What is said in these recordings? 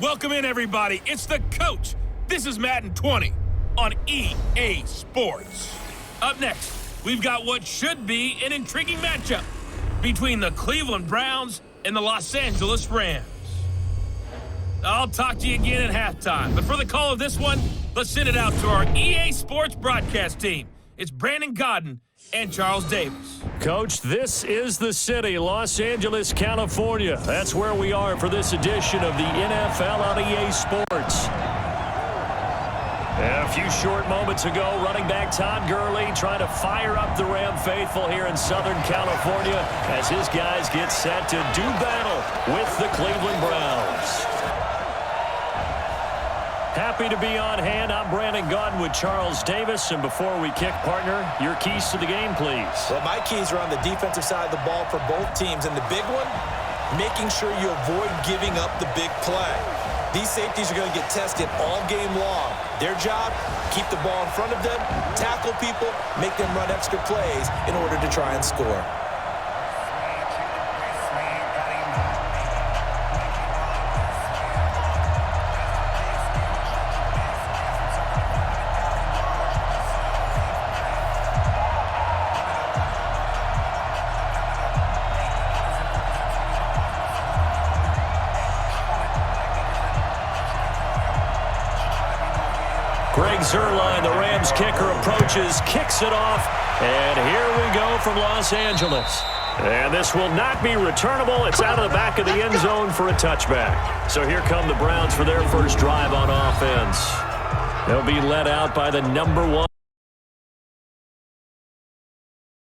Welcome in, everybody. It's the coach. This is Madden 20 on EA Sports. Up next, we've got what should be an intriguing matchup between the Cleveland Browns and the Los Angeles Rams. I'll talk to you again at halftime, but for the call of this one, let's send it out to our EA Sports broadcast team. It's Brandon Godden and Charles Davis. Coach, this is the city, Los Angeles, California. That's where we are for this edition of the NFL on EA Sports. A few short moments ago, running back Todd Gurley trying to fire up the Ram faithful here in Southern California as his guys get set to do battle with the Cleveland Browns. Happy to be on hand. I'm Brandon Godden with Charles Davis. And before we kick, partner, your keys to the game, please. Well, my keys are on the defensive side of the ball for both teams. And the big one, making sure you avoid giving up the big play. These safeties are going to get tested all game long. Their job, keep the ball in front of them, tackle people, make them run extra plays in order to try and score. Greg Zuerlein, the Rams kicker, approaches, kicks it off, and here we go from Los Angeles. And this will not be returnable. It's out of the back of the end zone for a touchback. So here come the Browns for their first drive on offense. They'll be led out by the number one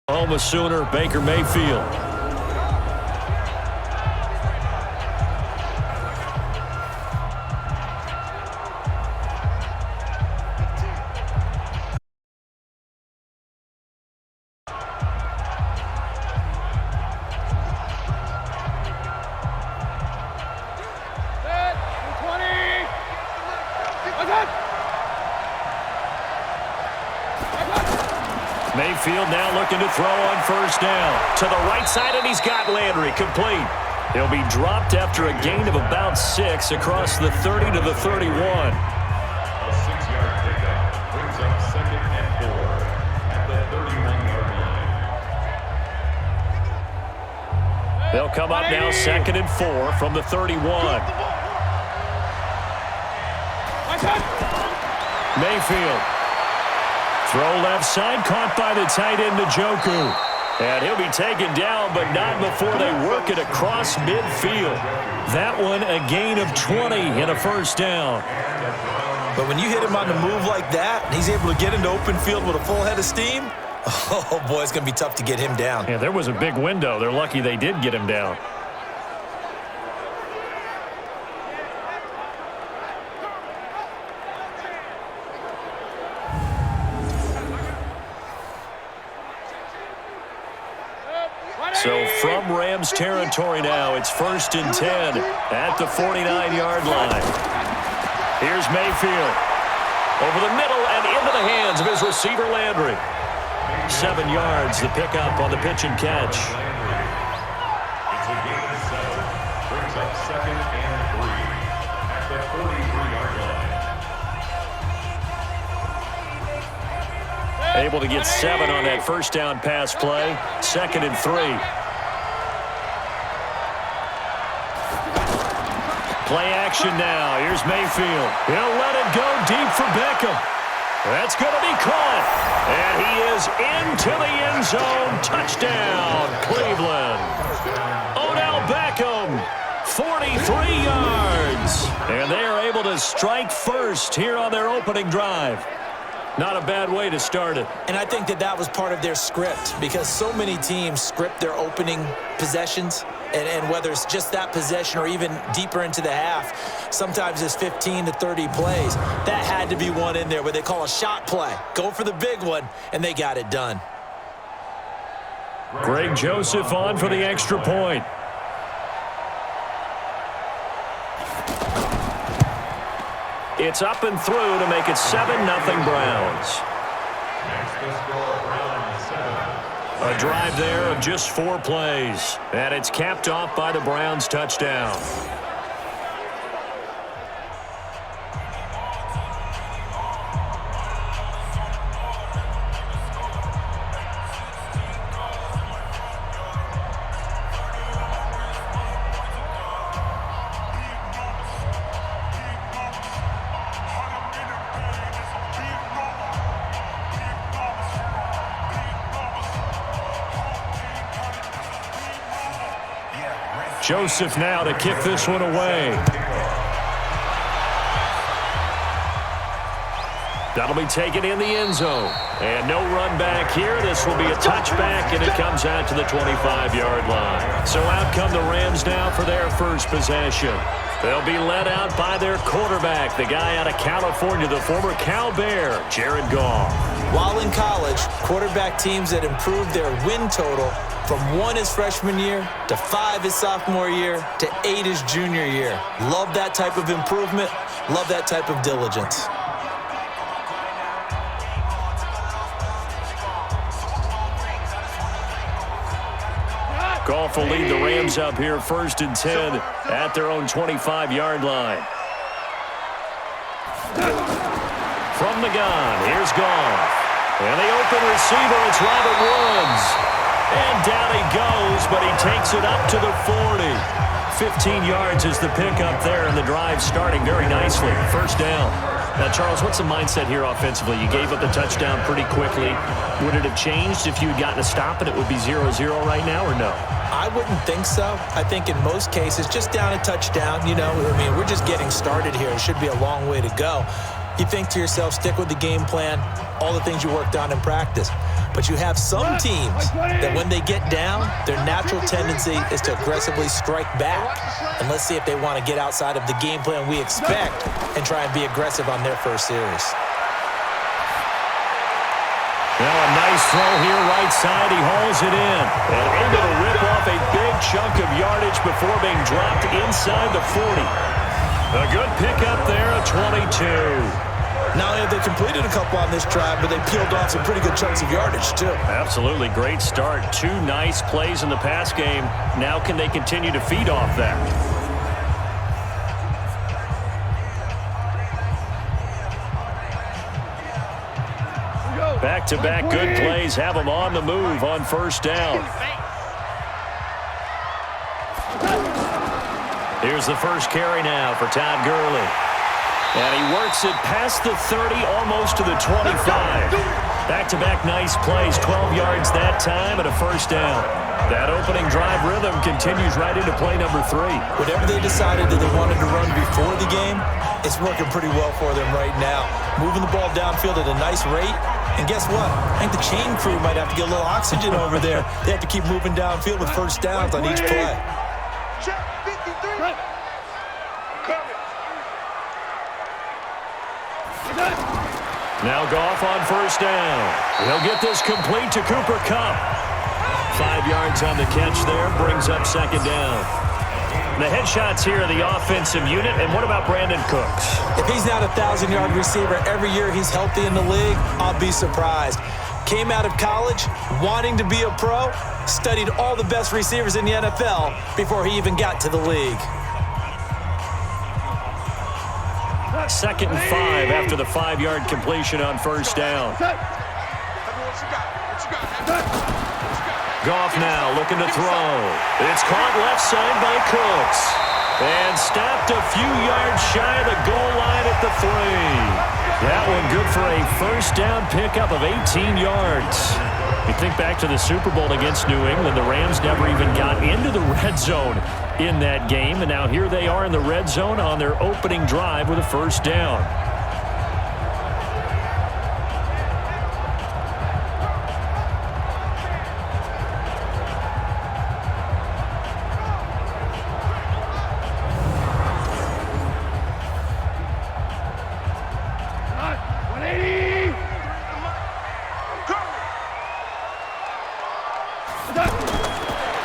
Oklahoma Sooner, Baker Mayfield. Mayfield now looking to throw on first down. To the right side, and he's got Landry complete. He'll be dropped after a gain of about 6 across the 30 to the 31. A 6-yard pickup brings up 2nd and 4 at the 31-yard line. They'll come up now 2nd and 4 from the 31. Mayfield. Throw left side, caught by the tight end, Njoku. And he'll be taken down, but not before they work it across midfield. That one a gain of 20 and a first down. But when you hit him on the move like that, and he's able to get into open field with a full head of steam, oh boy, it's going to be tough to get him down. Yeah, there was a big window. They're lucky they did get him down. So from Rams territory now, it's 1st and 10 at the 49-yard line. Here's Mayfield. Over the middle and into the hands of his receiver, Landry. 7 yards, the pickup on the pitch and catch. It's a gain of 7. Brings up 2nd and 3 at the 43-yard line. Able to get 7 on that first down pass play. 2nd and 3. Play action now. Here's Mayfield. He'll let it go deep for Beckham. That's going to be caught. And he is into the end zone. Touchdown, Cleveland. Odell Beckham, 43 yards. And they are able to strike first here on their opening drive. Not a bad way to start it. And I think that was part of their script, because so many teams script their opening possessions, and whether it's just that possession or even deeper into the half, sometimes it's 15 to 30 plays. That had to be one in there where they call a shot play. Go for the big one, and they got it done. Greg Joseph on for the extra point. It's up and through to make it 7-0 Browns. A drive there of just 4 plays. And it's capped off by the Browns touchdown. Joseph now to kick this one away. That'll be taken in the end zone. And no run back here. This will be a touchback, and it comes out to the 25-yard line. So out come the Rams now for their first possession. They'll be led out by their quarterback, the guy out of California, the former Cal Bear, Jared Goff. While in college, quarterback teams that improved their win total from 1 his freshman year to 5 his sophomore year to 8 his junior year. Love that type of improvement. Love that type of diligence. Goff will lead the Rams up here 1st and 10 at their own 25-yard line. From the gun, here's Goff. And the open receiver, it's Robert Woods. And down he goes, but he takes it up to the 40. 15 yards is the pickup there, and the drive starting very nicely. First down. Now, Charles, what's the mindset here offensively? You gave up the touchdown pretty quickly. Would it have changed if you had gotten a stop and it would be 0-0 right now, or no? I wouldn't think so. I think in most cases, just down a touchdown, we're just getting started here. It should be a long way to go. You think to yourself, stick with the game plan, all the things you worked on in practice. But you have some teams that when they get down, their natural tendency is to aggressively strike back. And let's see if they want to get outside of the game plan we expect and try and be aggressive on their first series. Now a nice throw here right side. He hauls it in. And able to rip off a big chunk of yardage before being dropped inside the 40. A good pickup there, a 22. Not only have they completed a couple on this drive, but they peeled off some pretty good chunks of yardage, too. Absolutely. Great start. 2 nice plays in the pass game. Now can they continue to feed off that? Back-to-back good plays have them on the move on first down. Here's the first carry now for Todd Gurley. And he works it past the 30, almost to the 25. Back-to-back nice plays, 12 yards that time and a first down. That opening drive rhythm continues right into play number 3. Whatever they decided that they wanted to run before the game, it's working pretty well for them right now. Moving the ball downfield at a nice rate. And guess what? I think the chain crew might have to get a little oxygen over there. They have to keep moving downfield with first downs on each play. Now Goff on first down. He'll get this complete to Cooper Kupp. 5 yards on the catch there, brings up second down. The headshots here are the offensive unit, and what about Brandon Cooks? If he's not a 1,000-yard receiver every year he's healthy in the league, I'll be surprised. Came out of college wanting to be a pro, studied all the best receivers in the NFL before he even got to the league. 2nd and 5 after the 5-yard completion on first down. Goff now looking to throw. It's caught left side by Cooks. And stopped a few yards shy of the goal line at the 3. That one good for a first down pickup of 18 yards. You think back to the Super Bowl against New England, the Rams never even got into the red zone in that game, and now here they are in the red zone on their opening drive with a first down.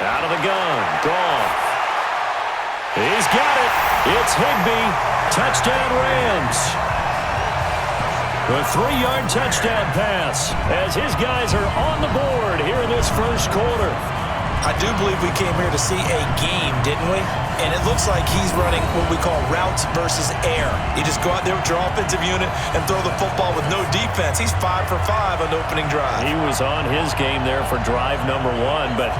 Out of the gun, Goff. He's got it. It's Higbee. Touchdown Rams. A 3-yard touchdown pass as his guys are on the board here in this first quarter. I do believe we came here to see a game, didn't we? And it looks like he's running what we call routes versus air. You just go out there with your offensive unit and throw the football with no defense. He's 5 for 5 on the opening drive. He was on his game there for drive number 1, but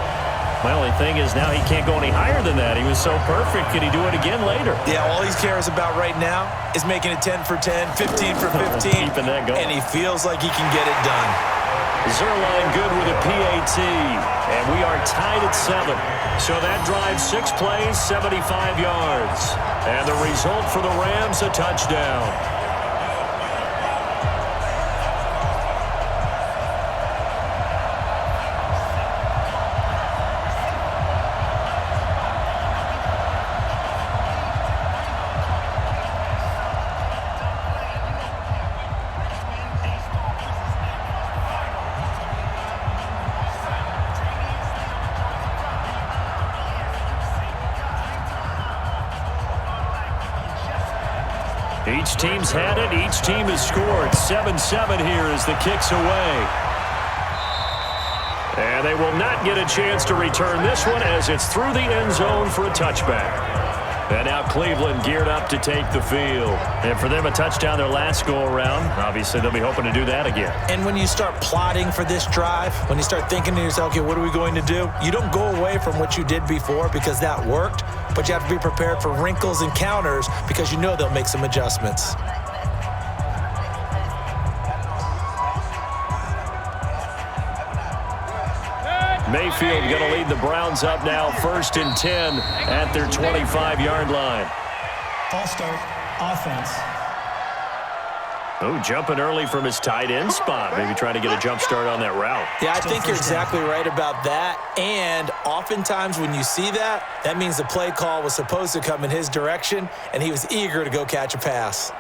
my only thing is now he can't go any higher than that. He was so perfect. Could he do it again later? Yeah, all he cares about right now is making it 10 for 10, 15 for 15. Keeping that going. And he feels like he can get it done. Zuerlein good with a PAT. And we are tied at 7. So that drives 6 plays, 75 yards. And the result for the Rams, a touchdown. Each team's had it. Each team has scored. 7-7 here as the kick's away. And they will not get a chance to return this one as it's through the end zone for a touchback. And now Cleveland geared up to take the field. And for them, a touchdown their last go-around. Obviously, they'll be hoping to do that again. And when you start plotting for this drive, when you start thinking to yourself, okay, what are we going to do? You don't go away from what you did before because that worked, but you have to be prepared for wrinkles and counters because you know they'll make some adjustments. Mayfield going to lead the Browns up now 1st and 10 at their 25-yard line. False start, offense. Oh, jumping early from his tight end spot. Maybe trying to get a jump start on that route. Yeah, I think you're exactly right about that. And oftentimes when you see that, that means the play call was supposed to come in his direction, and he was eager to go catch a pass.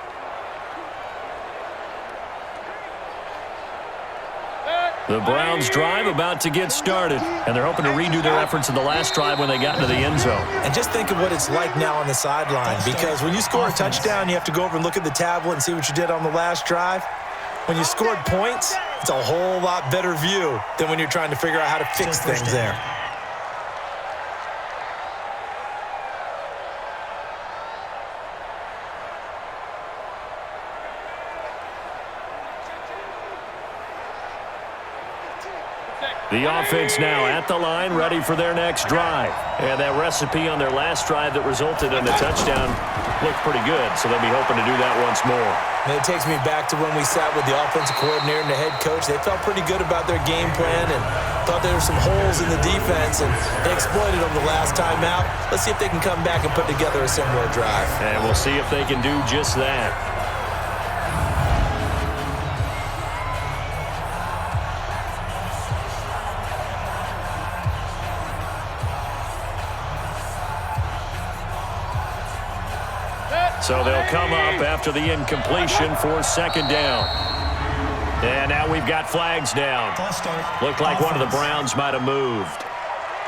The Browns drive about to get started, and they're hoping to redo their efforts in the last drive when they got into the end zone. And just think of what it's like now on the sideline, because when you score a touchdown, you have to go over and look at the tablet and see what you did on the last drive. When you scored points, it's a whole lot better view than when you're trying to figure out how to fix things there. The offense now at the line, ready for their next drive. And that recipe on their last drive that resulted in the touchdown looked pretty good, so they'll be hoping to do that once more. And it takes me back to when we sat with the offensive coordinator and the head coach. They felt pretty good about their game plan and thought there were some holes in the defense, and they exploited them the last time out. Let's see if they can come back and put together a similar drive. And we'll see if they can do just that. So they'll come up after the incompletion for 2nd down. And now we've got flags down. Looked like one of the Browns might have moved.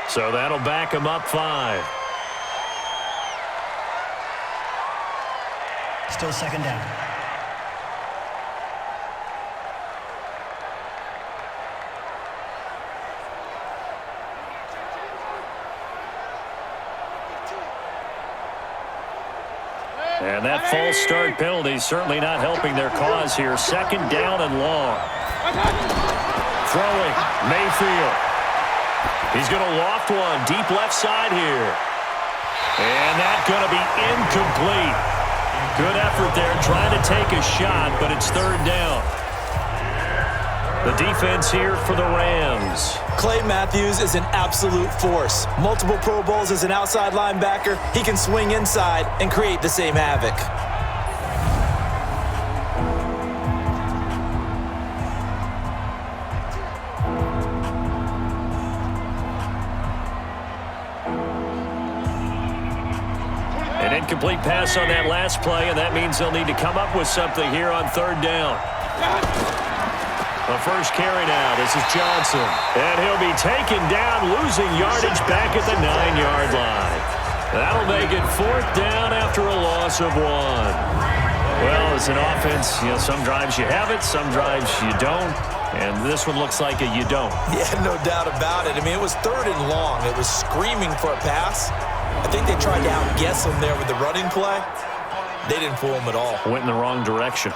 So that'll back them up 5. Still 2nd down. And that false start penalty is certainly not helping their cause here. 2nd down and long. Throwing, Mayfield. He's going to loft one deep left side here. And that's going to be incomplete. Good effort there trying to take a shot, but it's 3rd down. The defense here for the Rams. Clay Matthews is an absolute force. Multiple Pro Bowls as an outside linebacker. He can swing inside and create the same havoc. An incomplete pass on that last play, and that means they'll need to come up with something here on 3rd down. The first carry now. This is Johnson. And he'll be taken down, losing yardage back at the 9-yard line. That'll make it 4th down after a loss of 1. Well, as an offense, some drives you have it, some drives you don't. And this one looks like a you don't. Yeah, no doubt about it. I mean, it was 3rd and long. It was screaming for a pass. I think they tried to outguess him there with the running play. They didn't fool him at all. Went in the wrong direction.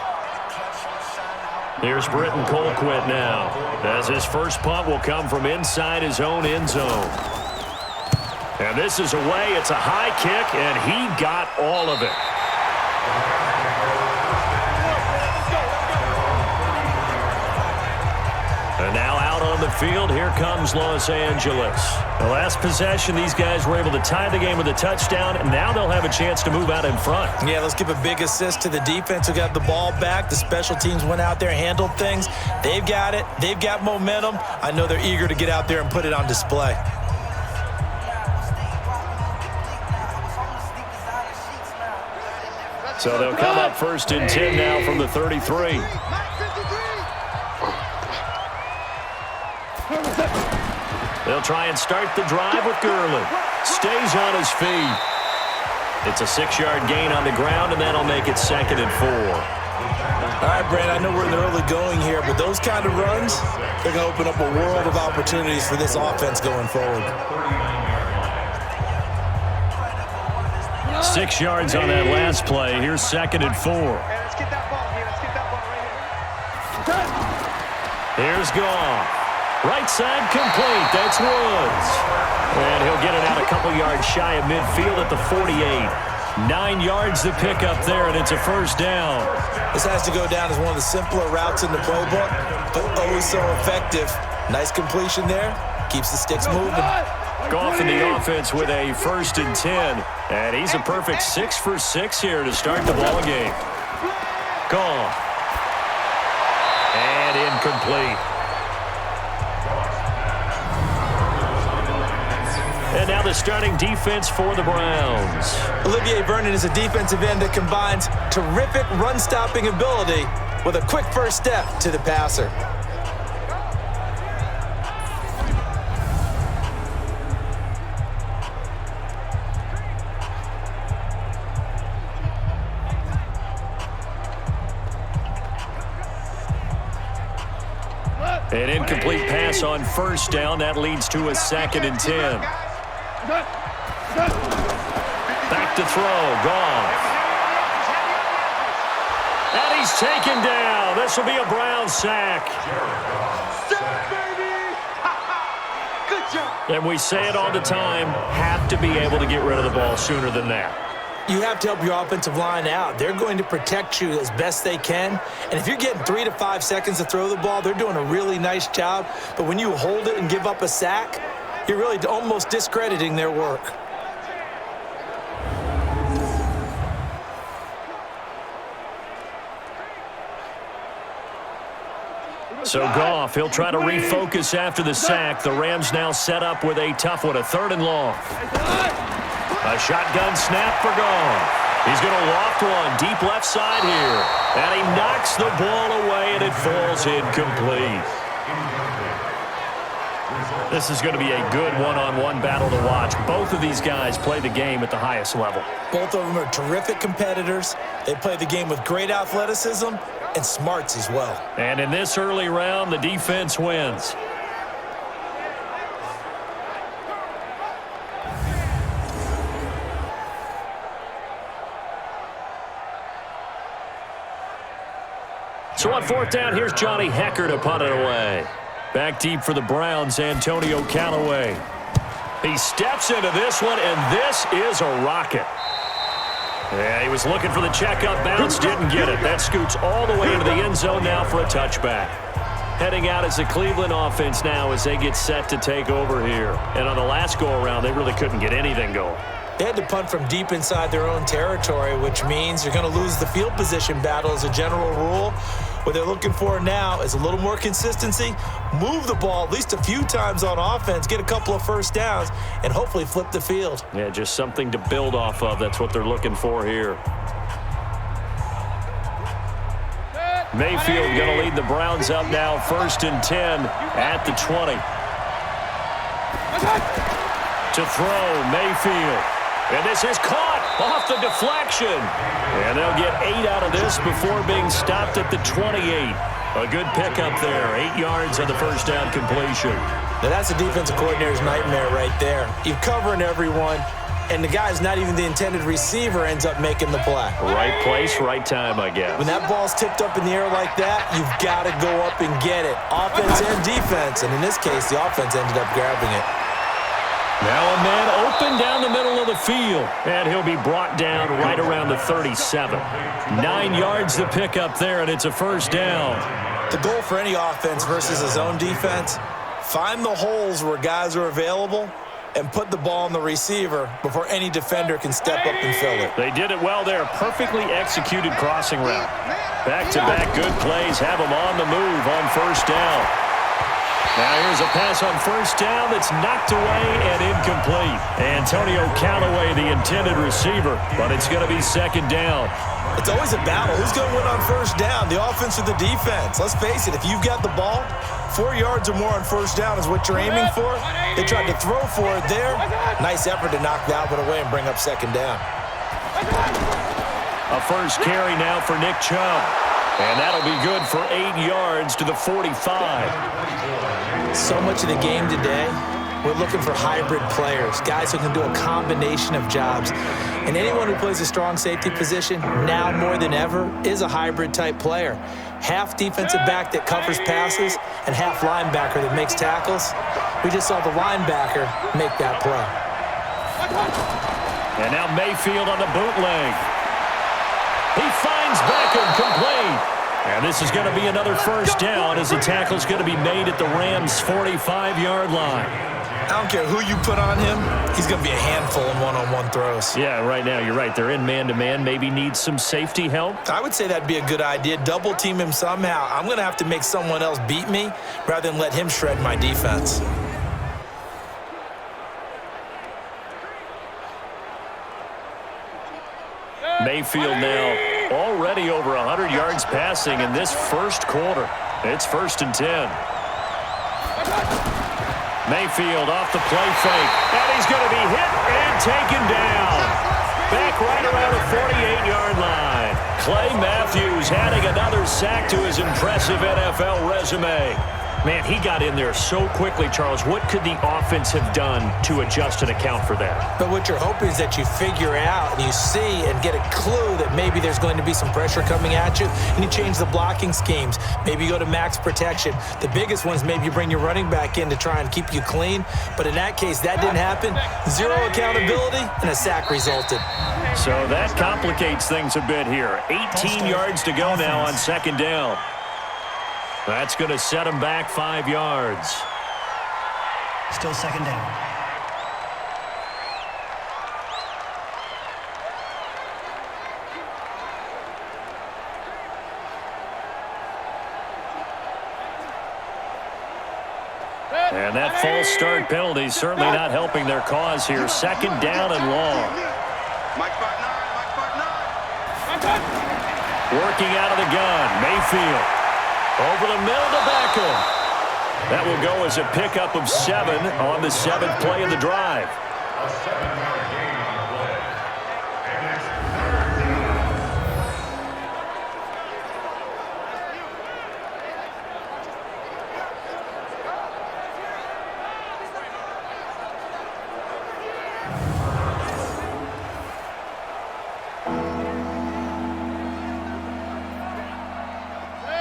Here's Britton Colquitt now, as his first punt will come from inside his own end zone. And this is away. It's a high kick, and he got all of it. And now out on the midfield. Here comes Los Angeles. The last possession, these guys were able to tie the game with a touchdown, and now they'll have a chance to move out in front. Yeah, let's give a big assist to the defense who got the ball back. The special teams went out there, handled things. They've got it. They've got momentum. I know they're eager to get out there and put it on display. So they'll come up 1st and 10 now from the 33. They'll try and start the drive with Gurley. Stays on his feet. It's a 6-yard gain on the ground, and that'll make it 2nd and 4. All right, Brad, I know we're in the early going here, but those kind of runs, they're going to open up a world of opportunities for this offense going forward. 6 yards on that last play. Here's 2nd and 4. Let's get that ball here. Let's get that ball right here. Here's Goff. Right side complete. That's Woods. And he'll get it out a couple yards shy of midfield at the 48. 9 yards to pick up there, and it's a 1st down. This has to go down as one of the simpler routes in the playbook, but oh so effective. Nice completion there. Keeps the sticks moving. Goff in the offense with a 1st and 10. And he's a perfect 6 for 6 here to start the ball game. Goff. And incomplete. And now the starting defense for the Browns. Olivier Vernon is a defensive end that combines terrific run-stopping ability with a quick first step to the passer. An incomplete pass on 1st down. That leads to a 2nd and 10. Back to throw. Goff. And he's taken down. This will be a Brown sack. Good job. And we say it all the time, have to be able to get rid of the ball sooner than that. You have to help your offensive line out. They're going to protect you as best they can. And if you're getting 3 to 5 seconds to throw the ball, they're doing a really nice job. But when you hold it and give up a sack, you're really almost discrediting their work. So Goff, he'll try to refocus after the sack. The Rams now set up with a tough one, a 3rd and long. A shotgun snap for Goff. He's going to loft one deep left side here. And he knocks the ball away, and it falls incomplete. This is going to be a good one-on-one battle to watch. Both of these guys play the game at the highest level. Both of them are terrific competitors. They play the game with great athleticism and smarts as well. And in this early round, the defense wins. So on 4th down, here's Johnny Hekker to punt it away. Back deep for the Browns, Antonio Callaway. He steps into this one, and this is a rocket. Yeah, he was looking for the checkup bounce, didn't get it. That scoots all the way into the end zone now for a touchback. Heading out as the Cleveland offense now as they get set to take over here. And on the last go-around, they really couldn't get anything going. They had to punt from deep inside their own territory, which means you're going to lose the field position battle as a general rule. What they're looking for now is a little more consistency, move the ball at least a few times on offense, get a couple of 1st downs, and hopefully flip the field. Yeah, just something to build off of. That's what they're looking for here. Mayfield going to lead the Browns up now, 1st and 10 at the 20. To throw, Mayfield. And this is caught off the deflection. And they'll get 8 out of this before being stopped at the 28. A good pickup there. 8 yards on the 1st down completion. Now that's a defensive coordinator's nightmare right there. You're covering everyone, and the guy's not even the intended receiver ends up making the play. Right place, right time, I guess. When that ball's tipped up in the air like that, you've got to go up and get it. Offense and defense, and in this case, the offense ended up grabbing it. Now a man open down the middle of the field, and he'll be brought down right around the 37. 9 yards to pick up there, and it's a 1st down. The goal for any offense versus his own defense, Find the holes where guys are available and put the ball on the receiver before any defender can step up and fill it. They did it well there. Perfectly executed crossing route. Back-to-back good plays have them on the move on first down. Now here's a pass on first down that's knocked away and incomplete. Antonio Callaway, the intended receiver, but it's going to be second down. It's always a battle. Who's going to win on first down, the offense or the defense? Let's face it, if you've got the ball, 4 yards or more on first down is what you're aiming for. They tried to throw for it there. Nice effort to knock that one away and bring up second down. A first carry now for Nick Chubb. And that'll be good for 8 yards to the 45. So much of the game today, we're looking for hybrid players, guys who can do a combination of jobs. And anyone who plays a strong safety position, now more than ever, is a hybrid type player. Half defensive back that covers passes and half linebacker that makes tackles. We just saw the linebacker make that play. And now Mayfield on the bootleg. He finds Beckham complete. And this is going to be another first down as the tackle's going to be made at the Rams' 45-yard line. I don't care who you put on him, he's going to be a handful in one-on-one throws. Yeah, right now, you're right. They're in man-to-man. Maybe need some safety help. I would say that'd be a good idea. Double team him somehow. I'm going to have to make someone else beat me rather than let him shred my defense. Mayfield now already over 100 yards passing in this first quarter. It's 1st and 10. Mayfield off the play fake, and he's going to be hit and taken down. Back right around the 48-yard line. Clay Matthews adding another sack to his impressive NFL resume. Man, he got in there so quickly, Charles. What could the offense have done to adjust and account for that? But what you're hoping is that you figure out and you see and get a clue that maybe there's going to be some pressure coming at you, and you change the blocking schemes. Maybe you go to max protection. The biggest one is maybe you bring your running back in to try and keep you clean. But in that case, that didn't happen. Zero accountability, and a sack resulted. So that complicates things a bit here. 18 yards to go now on second down. That's going to set him back 5 yards. Still second down. And that false start penalty is certainly not helping their cause here. Second down and long. Working out of the gun, Mayfield. Over the middle to Beckham. That will go as a pickup of 7 on the 7th play of the drive. A 7-yard gain on the play. And it's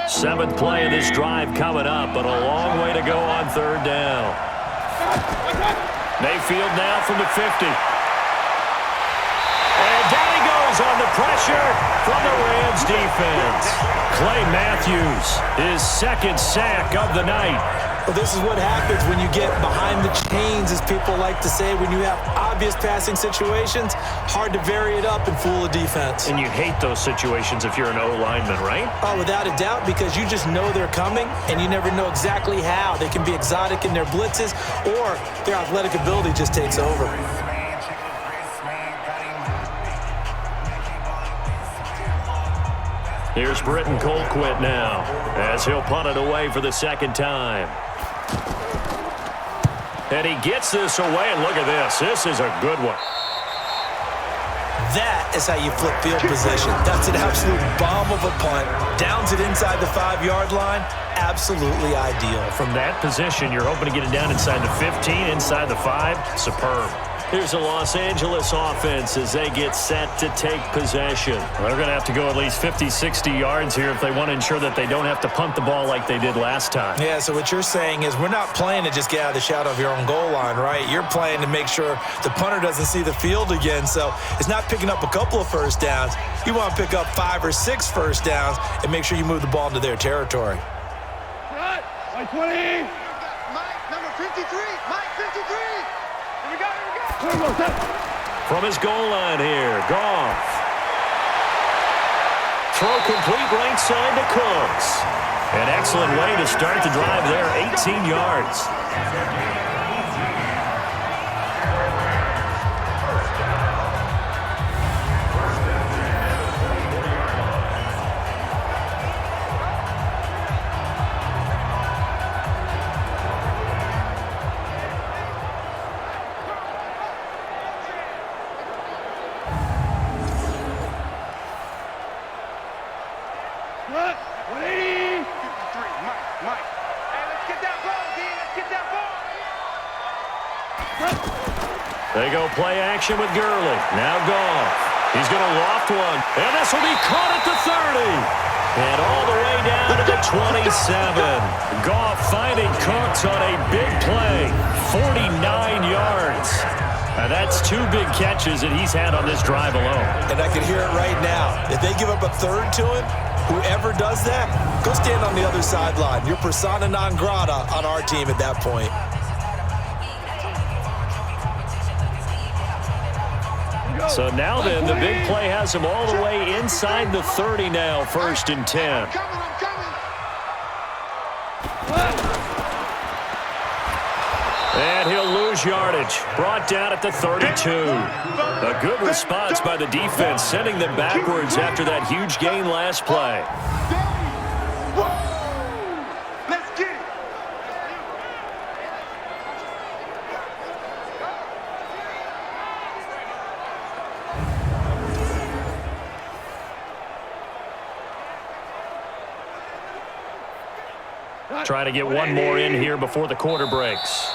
7th play of this drive coming up, but a long way to go on 3rd down. Mayfield now from the 50. And down he goes on the pressure from the Rams defense. Clay Matthews, his 2nd sack of the night. Well, this is what happens when you get behind the chains, as people like to say, when you have obvious passing situations. Hard to vary it up and fool a defense. And you hate those situations if you're an O-lineman, right? Oh, without a doubt, because you just know they're coming, and you never know exactly how. They can be exotic in their blitzes, or their athletic ability just takes over. Here's Britton Colquitt now, as he'll punt it away for the 2nd time. And he gets this away, and look at this. This is a good one. That is how you flip field position. That's an absolute bomb of a punt. Downs it inside the 5-yard line. Absolutely ideal. From that position, you're hoping to get it down inside the 15, inside the 5. Superb. Here's the Los Angeles offense as they get set to take possession. They're going to have to go at least 50, 60 yards here if they want to ensure that they don't have to punt the ball like they did last time. Yeah, so what you're saying is we're not playing to just get out of the shadow of your own goal line, right? You're playing to make sure the punter doesn't see the field again. So it's not picking up a couple of first downs. You want to pick up 5 or 6 first downs and make sure you move the ball into their territory. Like 20. Mike, number 53. Mike, 53. Here we go. From his goal line here, Goff. Throw complete right side to Cooks. An excellent way to start the drive there, 18 yards. They go play action with Gurley. Now Goff. He's going to loft one. And this will be caught at the 30. And all the way down to the 27. Goff finding Cooks on a big play. 49 yards. Now that's 2 big catches that he's had on this drive alone. And I can hear it right now. If they give up a third to him, whoever does that, go stand on the other sideline. You're persona non grata on our team at that point. So now then, the big play has him all the way inside the 30 now, 1st and 10. And he'll lose yardage. Brought down at the 32. A good response by the defense, sending them backwards after that huge gain last play. Let's get it. Trying to get one more in here before the quarter breaks.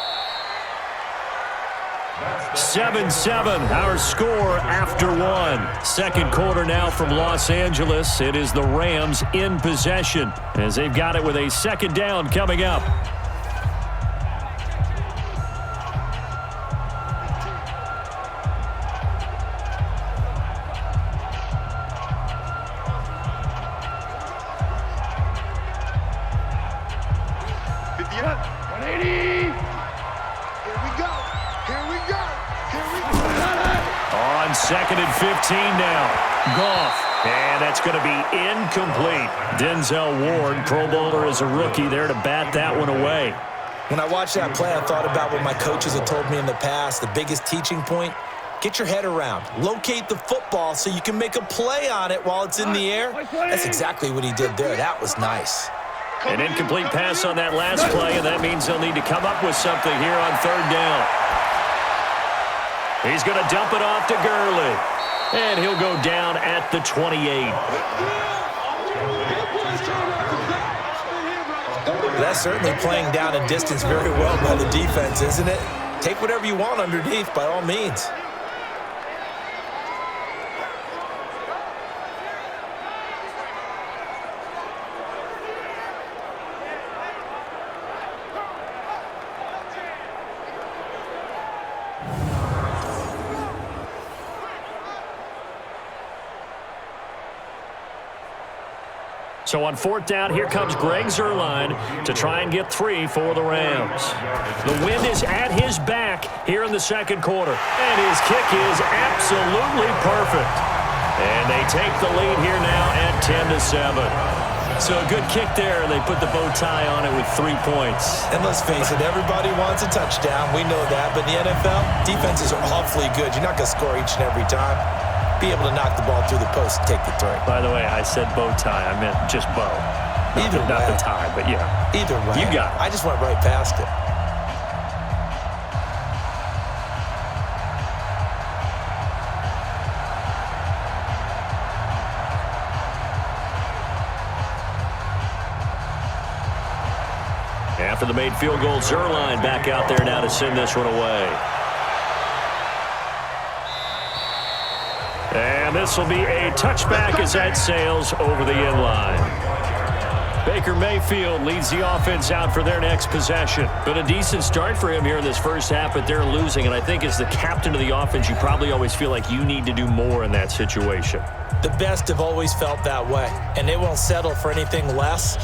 7-7, our score after one. Second quarter now from Los Angeles. It is the Rams in possession as they've got it with a second down coming up. Second and 15 now. Goff. And that's going to be incomplete. Denzel Ward, Pro Bowler as a rookie, there to bat that one away. When I watched that play, I thought about what my coaches had told me in the past. The biggest teaching point, get your head around. Locate the football so you can make a play on it while it's in the air. That's exactly what he did there. That was nice. An incomplete pass on that last play, and that means they'll need to come up with something here on 3rd down. He's going to dump it off to Gurley. And he'll go down at the 28. That's certainly playing down a distance very well by the defense, isn't it? Take whatever you want underneath, by all means. So on 4th down, here comes Greg Zuerlein to try and get 3 for the Rams. The wind is at his back here in the second quarter. And his kick is absolutely perfect. And they take the lead here now at 10-7. So a good kick there, and they put the bow tie on it with 3 points. And let's face it, everybody wants a touchdown. We know that. But in the NFL, defenses are awfully good. You're not going to score each and every time. Be able to knock the ball through the post and take the 3. By the way, I said bow tie. I meant just bow. Not the tie, but yeah. Either way. You got it. I just went right past it. After the made field goal, Zuerlein back out there now to send this one away. And this will be a touchback as that sails over the end line. Baker Mayfield leads the offense out for their next possession. But a decent start for him here in this first half, but they're losing. And I think as the captain of the offense, you probably always feel like you need to do more in that situation. The best have always felt that way, and they won't settle for anything less.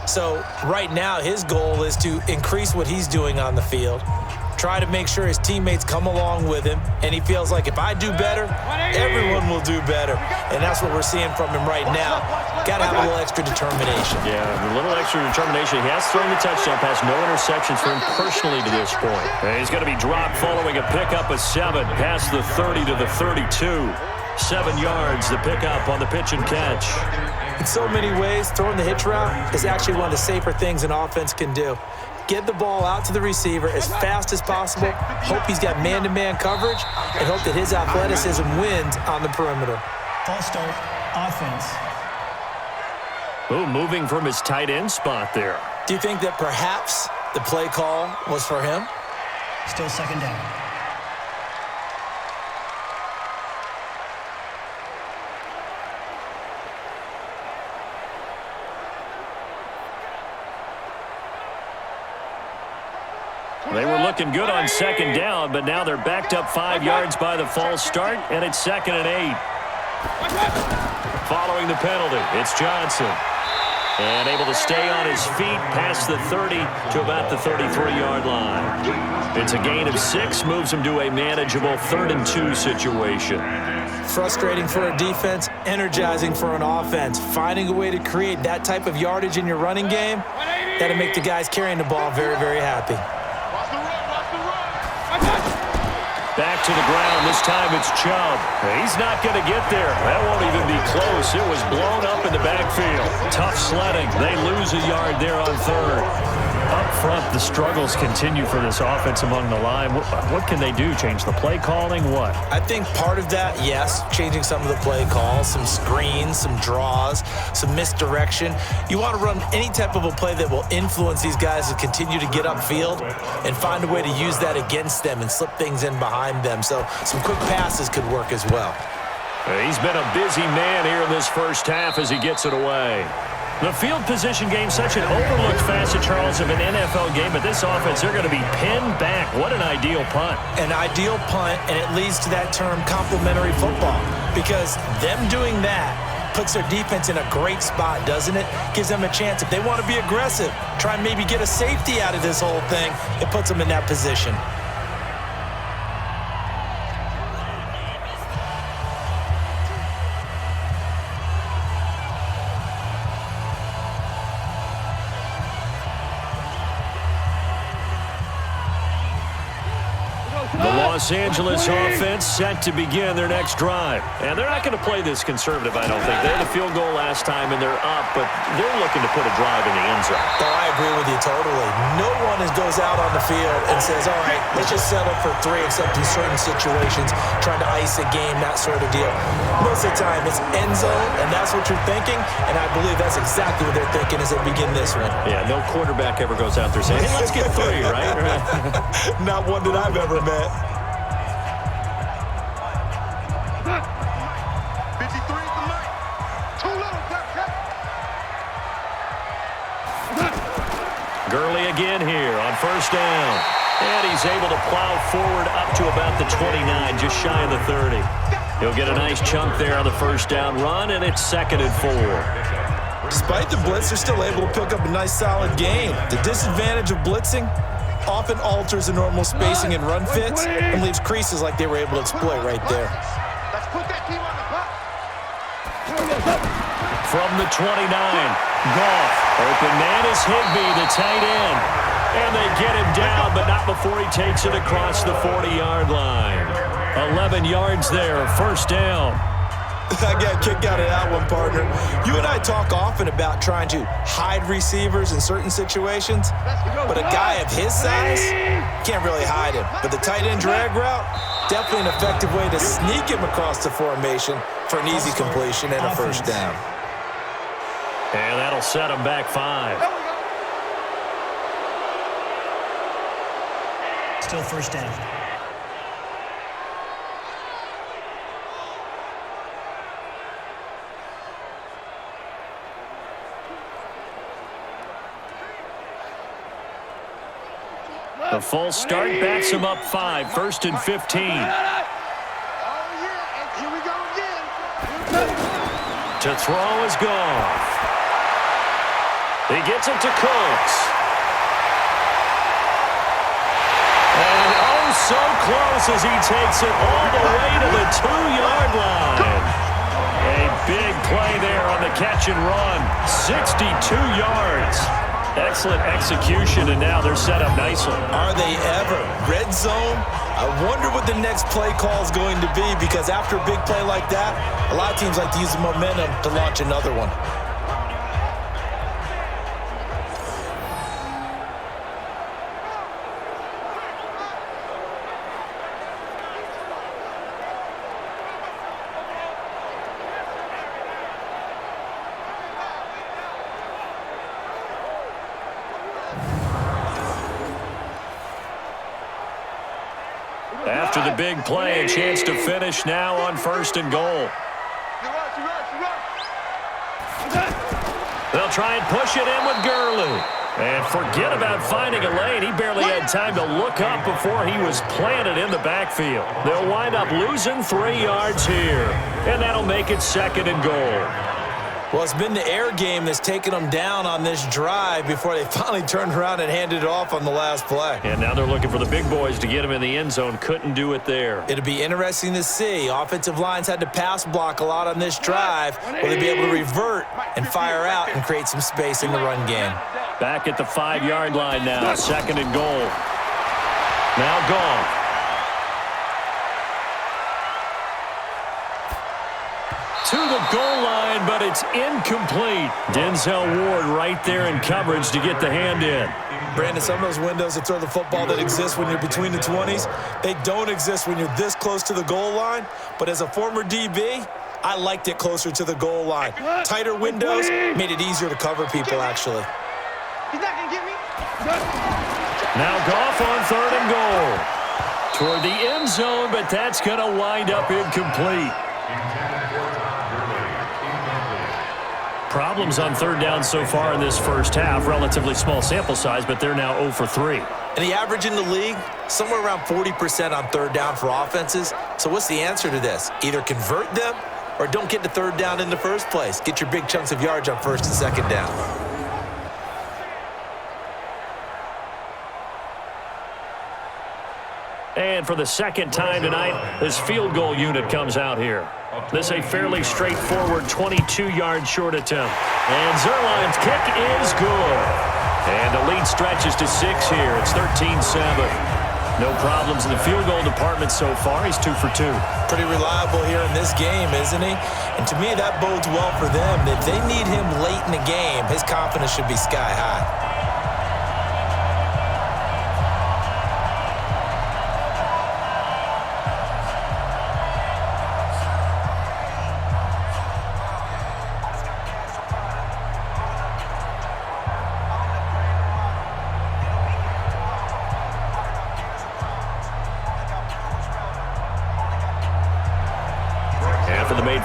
So right now, his goal is to increase what he's doing on the field, try to make sure his teammates come along with him, and he feels like if I do better, everyone will do better. And that's what we're seeing from him right now. Got to have a little extra determination. Yeah, a little extra determination. He has thrown the touchdown pass, no interceptions for him personally to this point. And he's going to be dropped following a pickup of 7 past the 30 to the 32. 7 yards, the pickup on the pitch and catch. In so many ways, throwing the hitch route is actually one of the safer things an offense can do. Get the ball out to the receiver as fast as possible, hope he's got man-to-man coverage, and hope that his athleticism wins on the perimeter. False start, offense. Oh, moving from his tight end spot there. Do you think that perhaps the play call was for him? Still second down. They were looking good on second down, but now they're backed up 5 yards by the false start, and it's 2nd and 8. Following the penalty, it's Johnson. And able to stay on his feet past the 30 to about the 33-yard line. It's a gain of 6, moves him to a manageable 3rd and 2 situation. Frustrating for a defense, energizing for an offense. Finding a way to create that type of yardage in your running game, that'll make the guys carrying the ball very, very happy. Back to the ground. This time it's Chubb. He's not going to get there. That won't even be close. It was blown up in the backfield. Tough sledding. They lose a yard there on 3rd. Up front, the struggles continue for this offense among the line. What can they do? Change the play calling? What? I think part of that, yes, changing some of the play calls, some screens, some draws, some misdirection. You want to run any type of a play that will influence these guys to continue to get upfield and find a way to use that against them and slip things in behind them. So some quick passes could work as well. He's been a busy man here in this first half as he gets it away. The field position game, such an overlooked facet, Charles, of an NFL game, but this offense, they're going to be pinned back. What an ideal punt. An ideal punt, and it leads to that term complementary football, because them doing that puts their defense in a great spot, doesn't it? Gives them a chance. If they want to be aggressive, try and maybe get a safety out of this whole thing, it puts them in that position. Los Angeles offense set to begin their next drive. And they're not going to play this conservative, I don't think. They had a field goal last time, and they're up, but they're looking to put a drive in the end zone. Oh, I agree with you totally. No one goes out on the field and says, all right, let's just settle for 3, except in certain situations, trying to ice a game, that sort of deal. Most of the time, it's end zone, and that's what you're thinking, and I believe that's exactly what they're thinking as they begin this one. Yeah, no quarterback ever goes out there saying, hey, let's get 3, right? Not one that I've ever met. Gurley again here on first down. And he's able to plow forward up to about the 29, just shy of the 30. He'll get a nice chunk there on the first down run, and it's 2nd and 4. Despite the blitz, they're still able to pick up a nice, solid gain. The disadvantage of blitzing often alters the normal spacing and run fits and leaves creases like they were able to exploit right there. Let's put that team on the clock. From the 29, Goff. Open man is Higbee, the tight end. And they get him down, but not before he takes it across the 40-yard line. 11 yards there, first down. I got a kick out of that one, partner. You and I talk often about trying to hide receivers in certain situations, but a guy of his size can't really hide him. But the tight end drag route, definitely an effective way to sneak him across the formation for an easy completion and a first down. And that'll set him back 5. Still first down. The false start backs him up 5, 1st and 15. Oh, yeah, and here we go again. To throw is Goff. He gets it to Cooks. And oh, so close as he takes it all the way to the 2-yard line. A big play there on the catch and run. 62 yards. Excellent execution, and now they're set up nicely. Are they ever? Red zone? I wonder what the next play call is going to be, because after a big play like that, a lot of teams like to use the momentum to launch another one. After the big play, a chance to finish now on 1st and goal. They'll try and push it in with Gurley. And forget about finding a lane. He barely had time to look up before he was planted in the backfield. They'll wind up losing 3 yards here. And that'll make it 2nd and goal. Well, it's been the air game that's taken them down on this drive before they finally turned around and handed it off on the last play. And now they're looking for the big boys to get him in the end zone. Couldn't do it there. It'll be interesting to see. Offensive lines had to pass block a lot on this drive. Will they be able to revert and fire out and create some space in the run game? Back at the 5-yard line now. 2nd and goal. Now Goff. To the goal line, but it's incomplete. Denzel Ward right there in coverage to get the hand in. Brandon, some of those windows to throw the football that exist when you're between the 20s, they don't exist when you're this close to the goal line. But as a former DB, I liked it closer to the goal line. Tighter windows made it easier to cover people, actually. He's not going to get me. Now Goff on 3rd and goal. Toward the end zone, but that's going to wind up incomplete. Problems on 3rd down so far in this first half. Relatively small sample size, but they're now 0 for 3. And the average in the league, somewhere around 40% on 3rd down for offenses. So what's the answer to this? Either convert them or don't get to 3rd down in the first place. Get your big chunks of yards on 1st and 2nd down. And for the 2nd time tonight, this field goal unit comes out here. This a fairly straightforward 22-yard short attempt. And Zuerlein's kick is good. And the lead stretches to 6 here. It's 13-7. No problems in the field goal department so far. He's 2 for 2. Pretty reliable here in this game, isn't he? And to me, that bodes well for them. If they need him late in the game, his confidence should be sky high.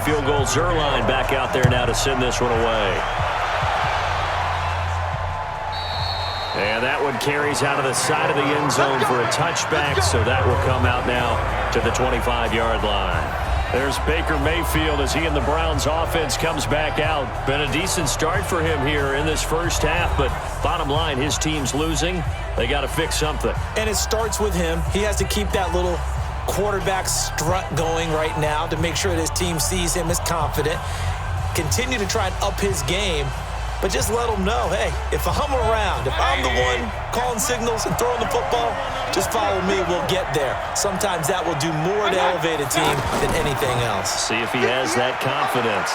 Field goal, Zuerlein back out there now to send this one away. And that one carries out of the side of the end zone for a touchback, so that will come out now to the 25-yard line. There's Baker Mayfield as he and the Browns offense comes back out. Been a decent start for him here in this first half, but bottom line, his team's losing. They got to fix something. And it starts with him. He has to keep that little quarterback strut going right now to make sure that his team sees him as confident. Continue to try and up his game, but just let him know, hey, if I'm around, if I'm the one calling signals and throwing the football, just follow me, we'll get there. Sometimes that will do more to elevate a team than anything else. See if he has that confidence.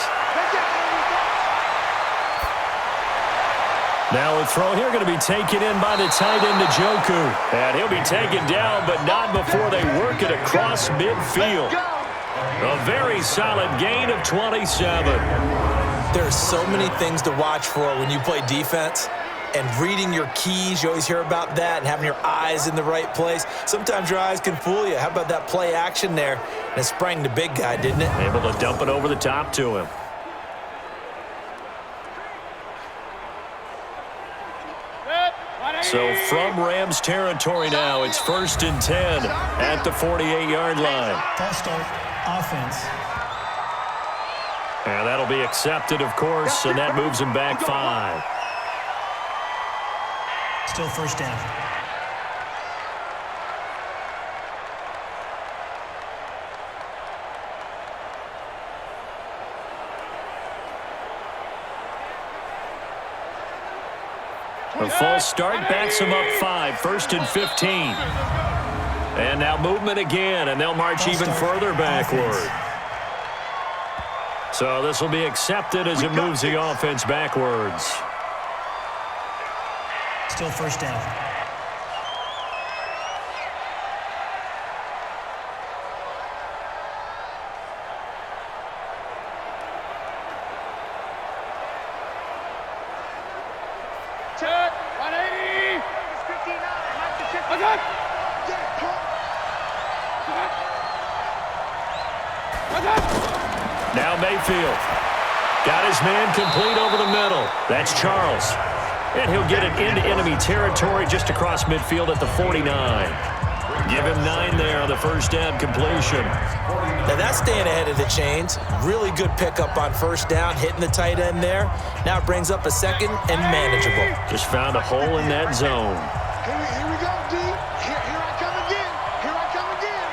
Now a throw here going to be taken in by the tight end Njoku. And he'll be taken down, but not before they work it across midfield. A very solid gain of 27. There are so many things to watch for when you play defense. And reading your keys, you always hear about that, and having your eyes in the right place. Sometimes your eyes can fool you. How about that play action there? And it sprang the big guy, didn't it? Able to dump it over the top to him. So from Rams territory now, it's 1st and 10 at the 48-yard line. False start, offense. And that'll be accepted, of course, and that moves him back 5. Still first down. A false start backs them up 5, 1st and 15. And now movement again, and they'll march even further backward. So this will be accepted as it moves the offense backwards. Still first down. Check. 180. 59. Okay. Now Mayfield. Got his man complete over the middle. That's Charles. And he'll get it into enemy territory just across midfield at the 49. Give him 9 there on the first down completion. Now that's staying ahead of the chains. Really good pickup on first down, hitting the tight end there. Now it brings up a second and manageable. Just found a hole in that zone. Here we go, D. Here I come again. Here I come again.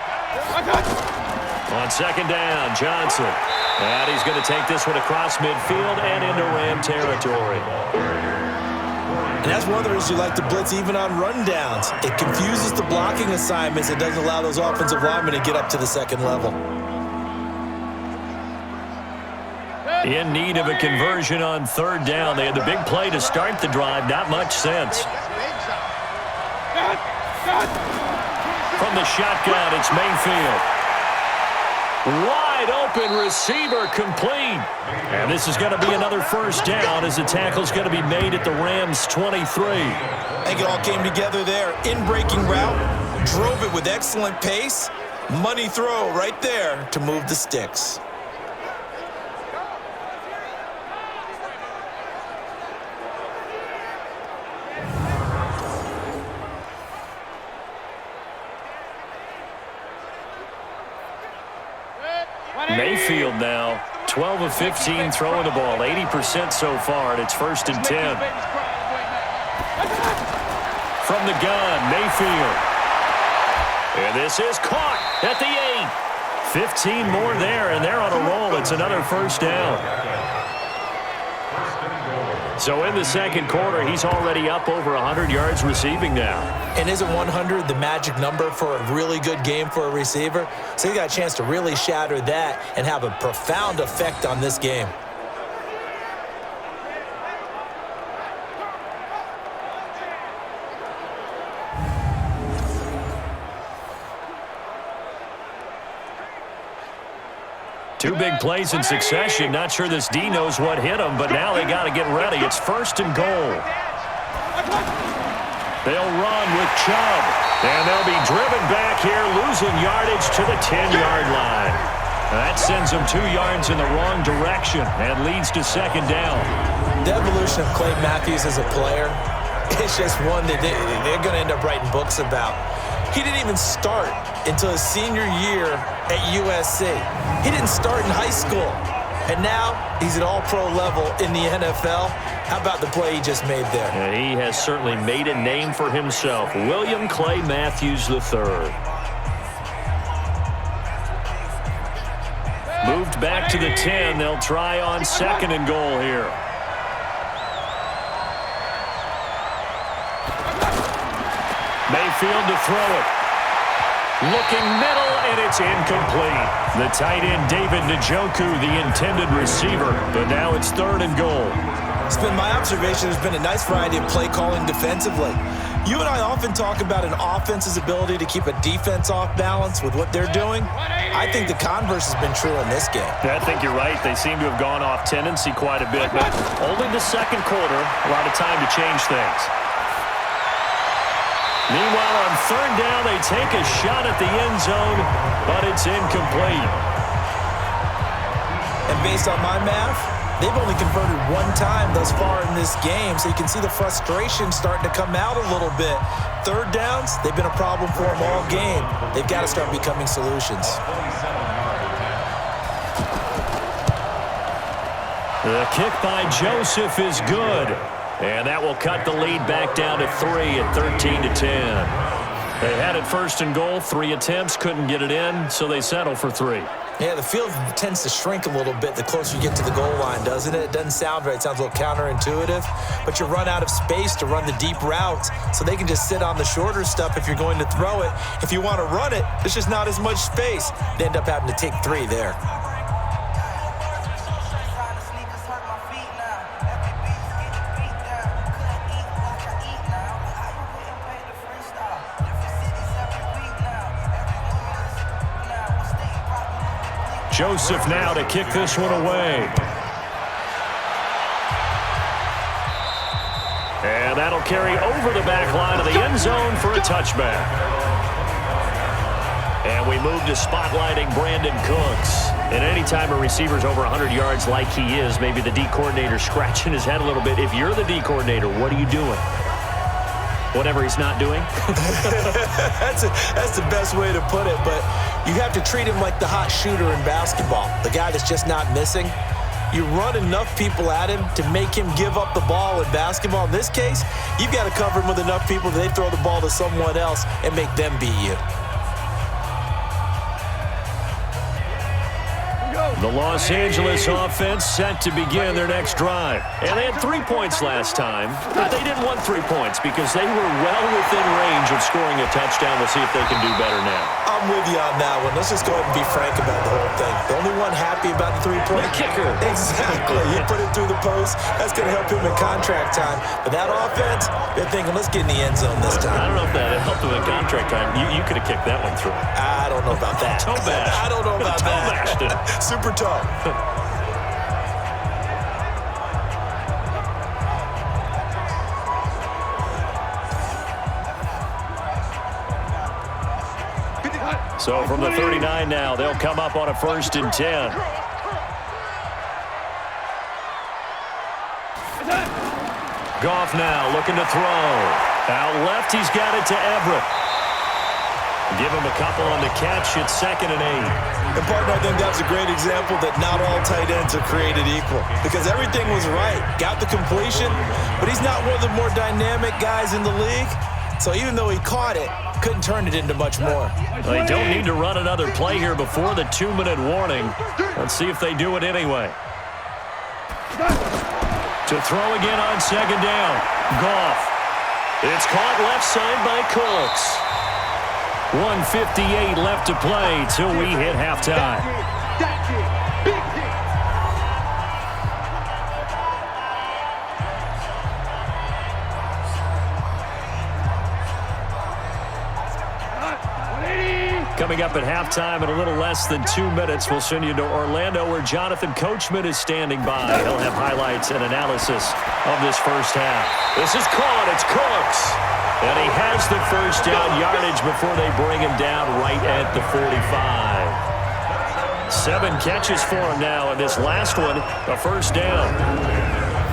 On second down, Johnson. And he's going to take this one across midfield and into Ram territory. And that's one of the reasons you like to blitz even on rundowns. It confuses the blocking assignments. It doesn't allow those offensive linemen to get up to the second level. In need of a conversion on third down. They had the big play to start the drive. Not much sense. From the shotgun, it's Mayfield. Wide open receiver complete. And this is going to be another first down as the tackle's going to be made at the Rams 23. I think it all came together there. In-breaking route, drove it with excellent pace. Money throw right there to move the sticks. Mayfield now, 12 of 15 throwing the ball, 80% so far, and it's 1st and 10. From the gun, Mayfield. And this is caught at the 8. 15 more there, and they're on a roll. It's another first down. So in the second quarter, he's already up over 100 yards receiving now. And isn't 100 the magic number for a really good game for a receiver? So you got a chance to really shatter that and have a profound effect on this game. Two big plays in succession. Not sure this D knows what hit him, but now they got to get ready. It's 1st and goal. They'll run with Chubb, and they'll be driven back here, losing yardage to the 10-yard line. That sends them 2 yards in the wrong direction and leads to second down. The evolution of Clay Matthews as a player, it's just one that they're going to end up writing books about. He didn't even start until his senior year at USC. He didn't start in high school. And now he's at all-pro level in the NFL. How about the play he just made there? And he has certainly made a name for himself. William Clay Matthews III. Moved back to the 10. They'll try on 2nd and goal here. Mayfield to throw it. Looking middle, and it's incomplete. The tight end, David Njoku, the intended receiver. But now it's 3rd and goal. It's been my observation there's been a nice variety of play calling defensively. You and I often talk about an offense's ability to keep a defense off balance with what they're doing. I think the converse has been true in this game. I think you're right. They seem to have gone off tendency quite a bit, but only the second quarter, a lot of time to change things. Meanwhile, on 3rd down, they take a shot at the end zone, but it's incomplete. And based on my math, they've only converted 1 time thus far in this game, so you can see the frustration starting to come out a little bit. 3rd downs, they've been a problem for them all game. They've got to start becoming solutions. The kick by Joseph is good. And that will cut the lead back down to 3 at 13-10. They had it first and goal, 3 attempts, couldn't get it in, so they settle for 3. Yeah, the field tends to shrink a little bit the closer you get to the goal line, doesn't it? It doesn't sound right. It sounds a little counterintuitive. But you run out of space to run the deep routes, so they can just sit on the shorter stuff if you're going to throw it. If you want to run it, there's just not as much space. They end up having to take 3 there. Joseph now to kick this one away. And that'll carry over the back line of the end zone for a touchback. And we move to spotlighting Brandon Cooks. And anytime a receiver's over 100 yards like he is, maybe the D coordinator scratching his head a little bit. If you're the D coordinator, what are you doing? Whatever he's not doing? That's the best way to put it, but you have to treat him like the hot shooter in basketball, the guy that's just not missing. You run enough people at him to make him give up the ball in basketball. In this case, you've got to cover him with enough people that they throw the ball to someone else and make them beat you. The Los Angeles offense set to begin their next drive. And they had 3 points last time, but they didn't want 3 points because they were well within range of scoring a touchdown. We'll see if they can do better now. I'm with you on that one. Let's just go ahead and be frank about the whole thing. The only one happy about the 3-point kicker. Exactly. You put it through the post. That's going to help him in contract time. But that offense, they're thinking, let's get in the end zone this time. I don't know if that helped him in contract time. You could have kicked that one through. I don't know about that. Toe bash. I don't know about that. Toe bashed it. Super toe. So from the 39 now, they'll come up on a 1st and 10. Goff now looking to throw. Out left, he's got it to Everett. Give him a couple on the catch. It's 2nd and 8. And, partner, I think that's a great example that not all tight ends are created equal because everything was right. Got the completion, but he's not one of the more dynamic guys in the league. So even though he caught it, couldn't turn it into much more. Well, they don't need to run another play here before the 2-minute warning. Let's see if they do it anyway. To throw again on 2nd down. Goff. It's caught left side by Cooks. 1:58 left to play till we hit halftime. That's it. Big hit. Coming up at halftime in a little less than 2 minutes, we'll send you to Orlando where Jonathan Coachman is standing by. He'll have highlights and analysis of this first half. This is caught. It's Cooks. And he has the first down yardage before they bring him down right at the 45. 7 catches for him now, and this last one, a first down.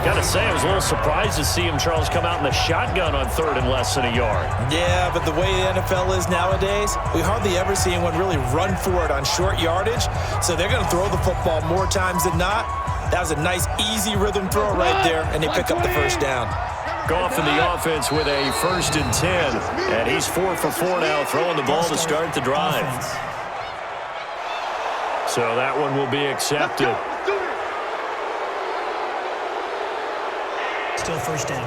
Got to say, I was a little surprised to see him, Charles, come out in the shotgun on 3rd and less than a yard. Yeah, but the way the NFL is nowadays, we hardly ever see anyone really run for it on short yardage. So they're going to throw the football more times than not. That was a nice, easy rhythm throw right there, and they pick up the first down. Goff in the offense with a 1st and 10. And he's 4 for 4 now, throwing the ball to start the drive. So that one will be accepted. Still first down.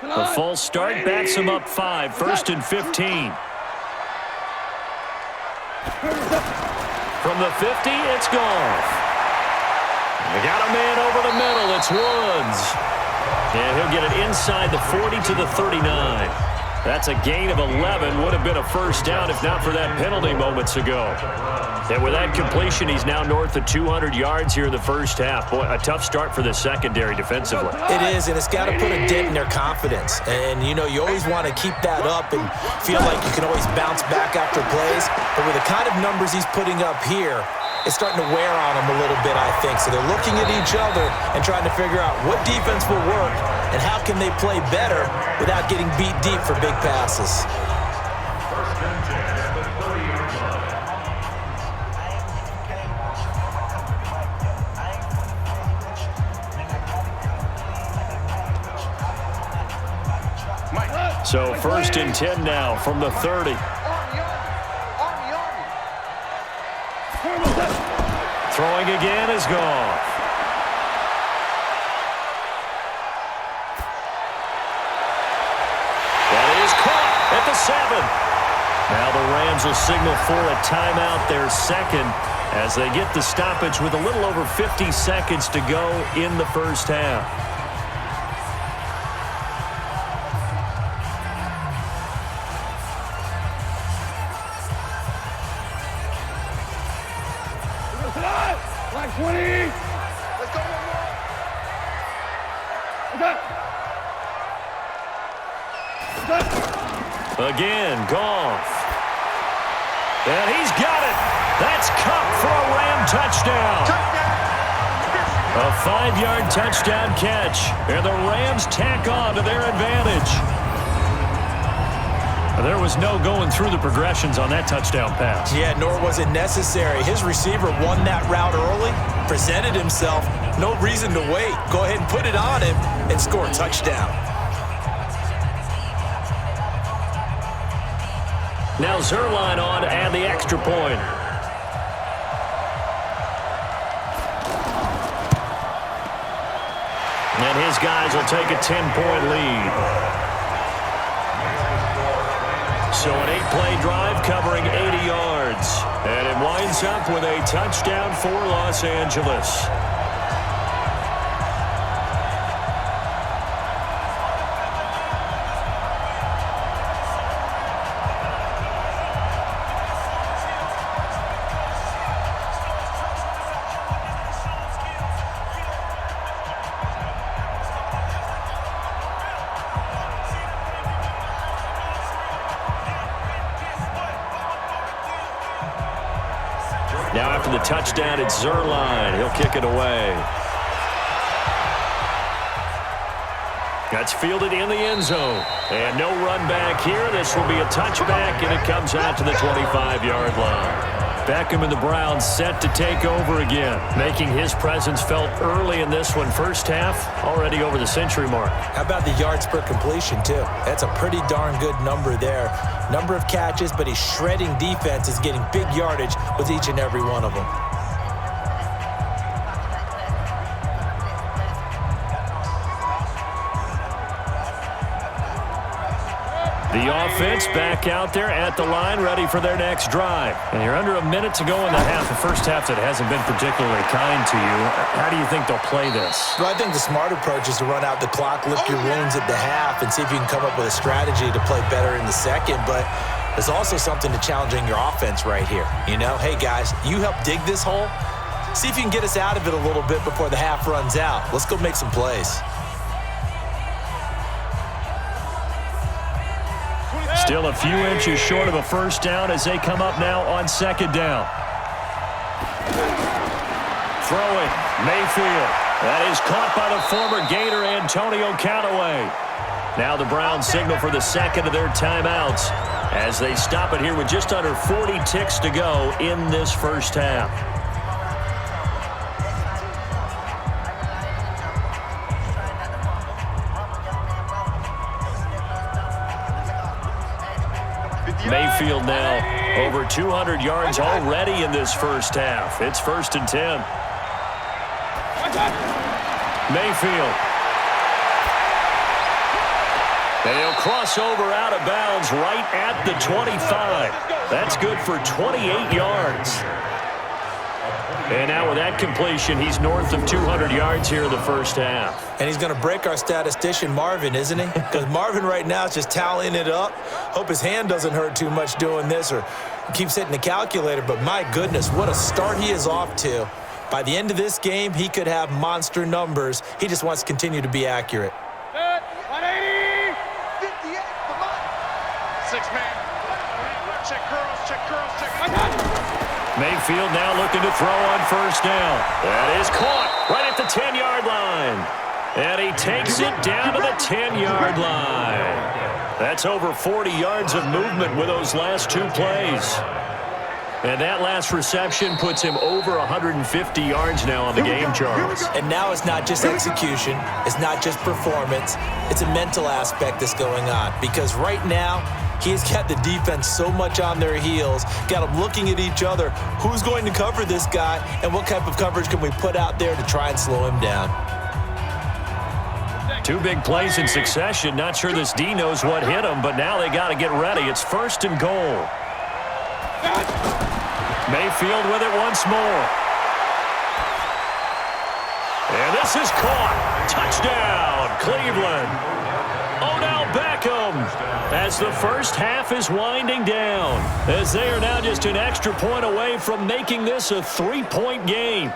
A false start backs him up 5. 1st and 15. From the 50, it's Goff. They got a man over the middle. It's Woods. And he'll get it inside the 40 to the 39. That's a gain of 11. Would have been a first down if not for that penalty moments ago. And with that completion, he's now north of 200 yards here in the first half. Boy, a tough start for the secondary defensively. It is, and it's got to put a dent in their confidence. And, you know, you always want to keep that up and feel like you can always bounce back after plays. But with the kind of numbers he's putting up here, is starting to wear on them a little bit, I think. So they're looking at each other and trying to figure out what defense will work and how can they play better without getting beat deep for big passes. First and 10 at the 30-yard line. So first and 10 now from the 30. Throwing again is gone. That is caught at the 7. Now the Rams will signal for a timeout, their second, as they get the stoppage with a little over 50 seconds to go in the first half. Like 20. Let's go. Again, Goff. And he's got it. That's Kupp for a Ram touchdown. A 5-yard touchdown catch. And the Rams tack on to their advantage. There was no going through the progressions on that touchdown pass. Yeah, nor was it necessary. His receiver won that route early, presented himself. No reason to wait. Go ahead and put it on him and score a touchdown. Now Zuerlein on to add the extra point. And his guys will take a 10-point lead. So an 8-play drive covering 80 yards. And it winds up with a touchdown for Los Angeles. Now after the touchdown, it's Zuerlein. He'll kick it away. That's fielded in the end zone. And no run back here. This will be a touchback, and it comes out to the 25-yard line. Beckham and the Browns set to take over again, making his presence felt early in this one. First half, already over the century mark. How about the yards per completion, too? That's a pretty darn good number there. Number of catches, but he's shredding defense, is getting big yardage with each and every one of them. The offense back out there at the line, ready for their next drive. And you're under a minute to go in the half. The first half that hasn't been particularly kind to you. How do you think they'll play this? Well, I think the smart approach is to run out the clock, lick your wounds at the half, and see if you can come up with a strategy to play better in the second. But there's also something to challenging your offense right here. You know, hey, guys, you help dig this hole. See if you can get us out of it a little bit before the half runs out. Let's go make some plays. Still a few inches short of a first down as they come up now on second down. Throwing, Mayfield. That is caught by the former Gator Antonio Callaway. Now the Browns signal for the second of their timeouts as they stop it here with just under 40 ticks to go in this first half. Mayfield now over 200 yards already in this first half. It's first and 10. Mayfield. And he'll cross over out of bounds right at the 25. That's good for 28 yards. And now with that completion, he's north of 200 yards here in the first half. And he's going to break our statistician, Marvin, isn't he? Because Marvin right now is just tallying it up. Hope his hand doesn't hurt too much doing this or keeps hitting the calculator. But my goodness, what a start he is off to. By the end of this game, he could have monster numbers. He just wants to continue to be accurate. 180. 58. Come on. 6-man. Check curls, check curls, check. Mayfield now looking to throw on first down. That is caught right at the 10-yard line. And he takes it down to the 10-yard line. That's over 40 yards of movement with those last two plays. And that last reception puts him over 150 yards now on the game, Charles. And now it's not just execution. It's not just performance. It's a mental aspect that's going on. Because right now, he's got the defense so much on their heels, got them looking at each other. Who's going to cover this guy, and what type of coverage can we put out there to try and slow him down? Two big plays in succession. Not sure this D knows what hit him, but now they got to get ready. It's first and goal. Mayfield with it once more. And this is caught. Touchdown, Cleveland. Odell Beckham as the first half is winding down, as they are now just an extra point away from making this a 3-point game.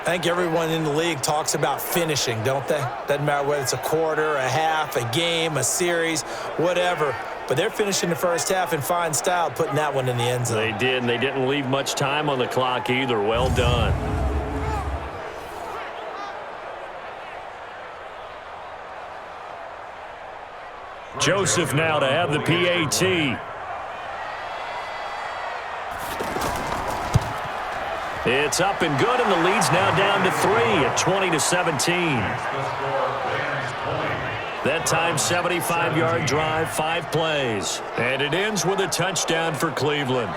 I think everyone in the league talks about finishing, don't they? Doesn't matter whether it's a quarter, a half, a game, a series, whatever. But they're finishing the first half in fine style, putting that one in the end zone. They did, and they didn't leave much time on the clock either. Well done. Joseph now to have the PAT. It's up and good, and the lead's now down to 3 at 20-17. That time, 75-yard drive, 5 plays. And it ends with a touchdown for Cleveland.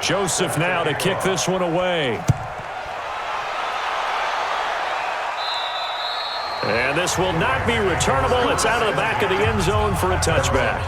Joseph now to kick this one away. And this will not be returnable. It's out of the back of the end zone for a touchback.